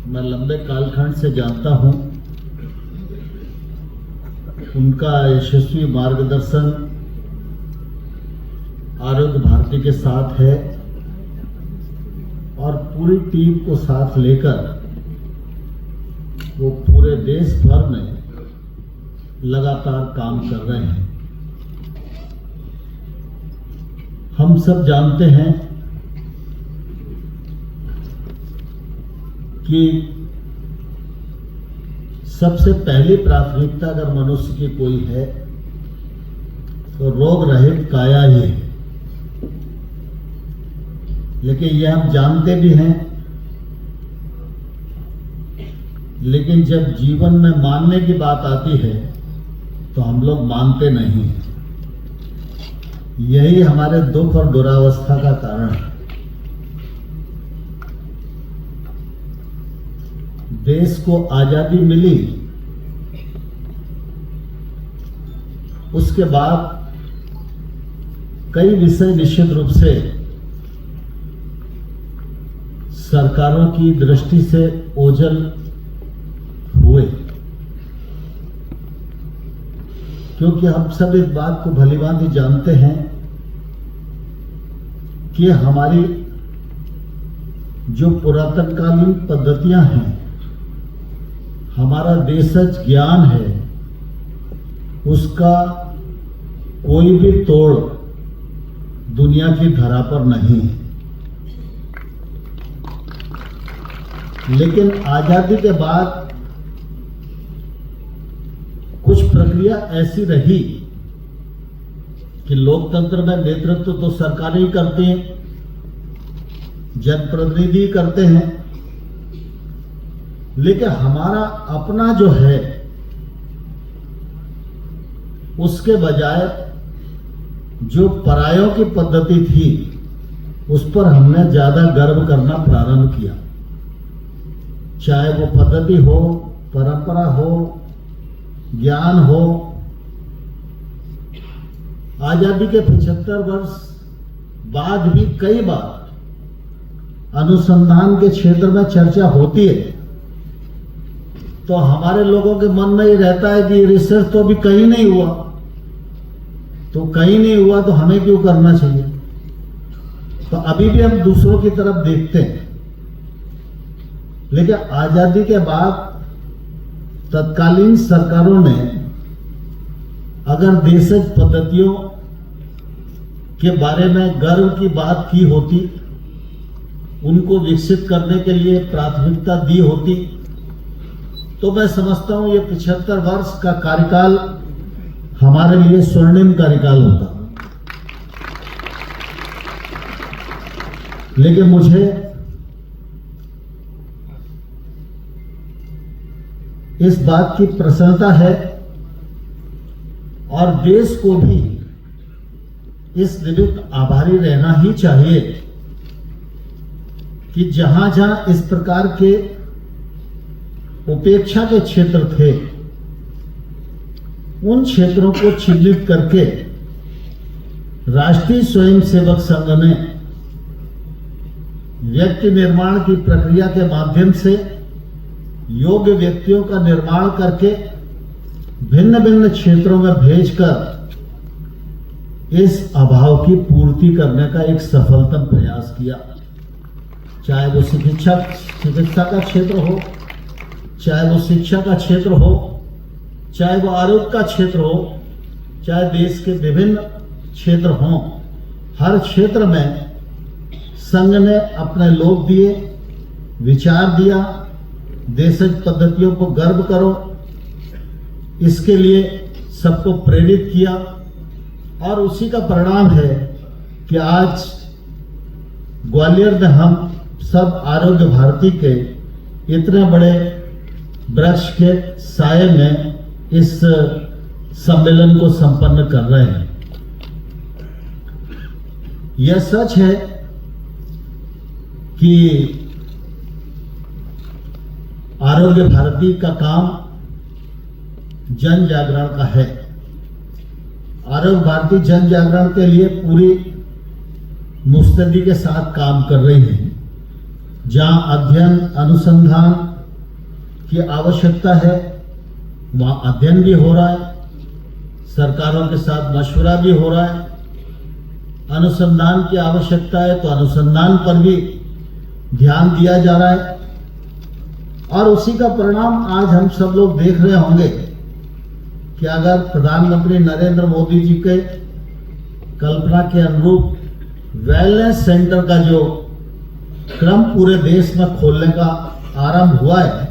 मैं लंबे कालखंड से जानता हूं। उनका यशस्वी मार्गदर्शन आरोग्य भारती के साथ है और पूरी टीम को साथ लेकर वो पूरे देश भर में लगातार काम कर रहे हैं। हम सब जानते हैं कि सबसे पहली प्राथमिकता अगर मनुष्य की कोई है तो रोग रहित काया ही है। लेकिन यह हम जानते भी हैं, लेकिन जब जीवन में मानने की बात आती है तो हम लोग मानते नहीं हैं। यही हमारे दुख और दुरावस्था का कारण है। देश को आजादी मिली, उसके बाद कई विषय निश्चित रूप से सरकारों की दृष्टि से ओझल हुए, क्योंकि हम सब इस बात को भलीभांति जानते हैं कि हमारी जो पुरातनकालीन पद्धतियां हैं, हमारा देशज ज्ञान है, उसका कोई भी तोड़ दुनिया की धरा पर नहीं है। लेकिन आजादी के बाद कुछ प्रक्रिया ऐसी रही कि लोकतंत्र में नेतृत्व तो सरकारें ही करती हैं, जनप्रतिनिधि करते हैं, लेकिन हमारा अपना जो है उसके बजाय जो परायों की पद्धति थी उस पर हमने ज्यादा गर्व करना प्रारंभ किया। चाहे वो पद्धति हो, परंपरा हो, ज्ञान हो। आजादी के 75 वर्ष बाद भी कई बार अनुसंधान के क्षेत्र में चर्चा होती है तो हमारे लोगों के मन में ये रहता है कि रिसर्च तो अभी कहीं नहीं हुआ, तो कहीं नहीं हुआ तो हमें क्यों करना चाहिए। तो अभी भी हम दूसरों की तरफ देखते हैं। लेकिन आजादी के बाद तत्कालीन सरकारों ने अगर देशज पद्धतियों के बारे में गर्व की बात की होती, उनको विकसित करने के लिए प्राथमिकता दी होती, तो मैं समझता हूं ये 75 वर्ष का कार्यकाल हमारे लिए स्वर्णिम कार्यकाल होता। लेकिन मुझे इस बात की प्रसन्नता है और देश को भी इस निमित्त आभारी रहना ही चाहिए कि जहां जहां इस प्रकार के उपेक्षा के क्षेत्र थे, उन क्षेत्रों को चिन्हित करके राष्ट्रीय स्वयंसेवक संघ ने व्यक्ति निर्माण की प्रक्रिया के माध्यम से योग्य व्यक्तियों का निर्माण करके भिन्न भिन्न क्षेत्रों में भेजकर इस अभाव की पूर्ति करने का एक सफलतम प्रयास किया। चाहे वो चिकित्सा का क्षेत्र हो, चाहे वो शिक्षा का क्षेत्र हो, चाहे वो आरोग्य का क्षेत्र हो, चाहे देश के विभिन्न क्षेत्र हों, हर क्षेत्र में संघ ने अपने लोग दिए, विचार दिया। देशज पद्धतियों को गर्व करो, इसके लिए सबको प्रेरित किया और उसी का परिणाम है कि आज ग्वालियर में हम सब आरोग्य भारती के इतने बड़े वृक्ष के साये में इस सम्मेलन को संपन्न कर रहे हैं। यह सच है कि आरोग्य भारती का काम जन जागरण का है। आरोग्य भारती जन जागरण के लिए पूरी मुस्तैदी के साथ काम कर रही है। जहां अध्ययन, अनुसंधान, की आवश्यकता है, वहाँ अध्ययन भी हो रहा है, सरकारों के साथ मशवरा भी हो रहा है। अनुसंधान की आवश्यकता है तो अनुसंधान पर भी ध्यान दिया जा रहा है, और उसी का परिणाम आज हम सब लोग देख रहे होंगे कि अगर प्रधानमंत्री नरेंद्र मोदी जी के कल्पना के अनुरूप वेलनेस सेंटर का जो क्रम पूरे देश में खोलने का आरंभ हुआ है,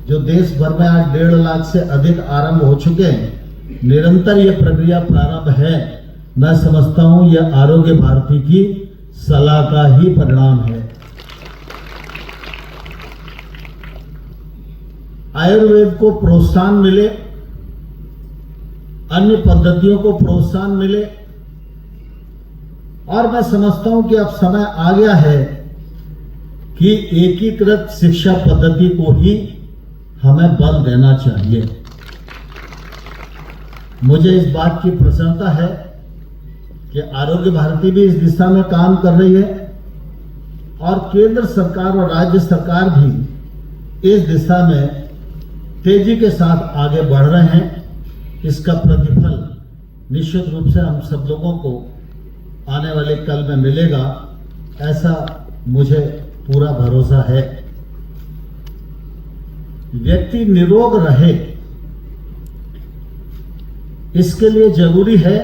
जो देश भर में आज 1.5 लाख से अधिक आरंभ हो चुके हैं, निरंतर ये प्रक्रिया प्रारंभ है। मैं समझता हूं यह आरोग्य भारती की सलाह का ही परिणाम है। आयुर्वेद को प्रोत्साहन मिले, अन्य पद्धतियों को प्रोत्साहन मिले, और मैं समझता हूं कि अब समय आ गया है कि एकीकृत शिक्षा पद्धति को ही हमें बल देना चाहिए। मुझे इस बात की प्रसन्नता है कि आरोग्य भारती भी इस दिशा में काम कर रही है, और केंद्र सरकार और राज्य सरकार भी इस दिशा में तेजी के साथ आगे बढ़ रहे हैं। इसका प्रतिफल निश्चित रूप से हम सब लोगों को आने वाले कल में मिलेगा, ऐसा मुझे पूरा भरोसा है। व्यक्ति निरोग रहे, इसके लिए जरूरी है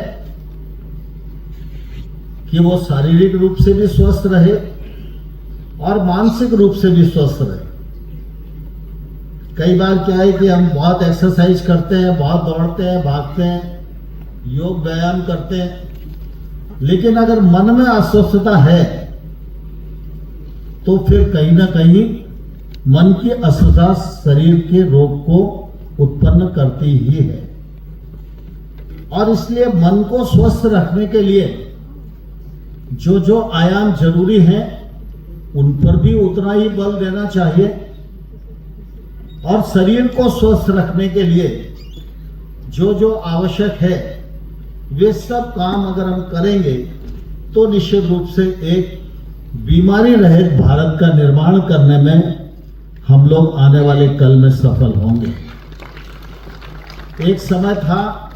कि वो शारीरिक रूप से भी स्वस्थ रहे और मानसिक रूप से भी स्वस्थ रहे। कई बार क्या है कि हम बहुत एक्सरसाइज करते हैं, बहुत दौड़ते हैं, भागते हैं, योग व्यायाम करते हैं, लेकिन अगर मन में अस्वस्थता है तो फिर कहीं ना कहीं मन की अस्वस्थता शरीर के रोग को उत्पन्न करती ही है। और इसलिए मन को स्वस्थ रखने के लिए जो जो आयाम जरूरी हैं उन पर भी उतना ही बल देना चाहिए, और शरीर को स्वस्थ रखने के लिए जो जो आवश्यक है वे सब काम अगर हम करेंगे तो निश्चित रूप से एक बीमारी रहित भारत का निर्माण करने में हम लोग आने वाले कल में सफल होंगे। एक समय था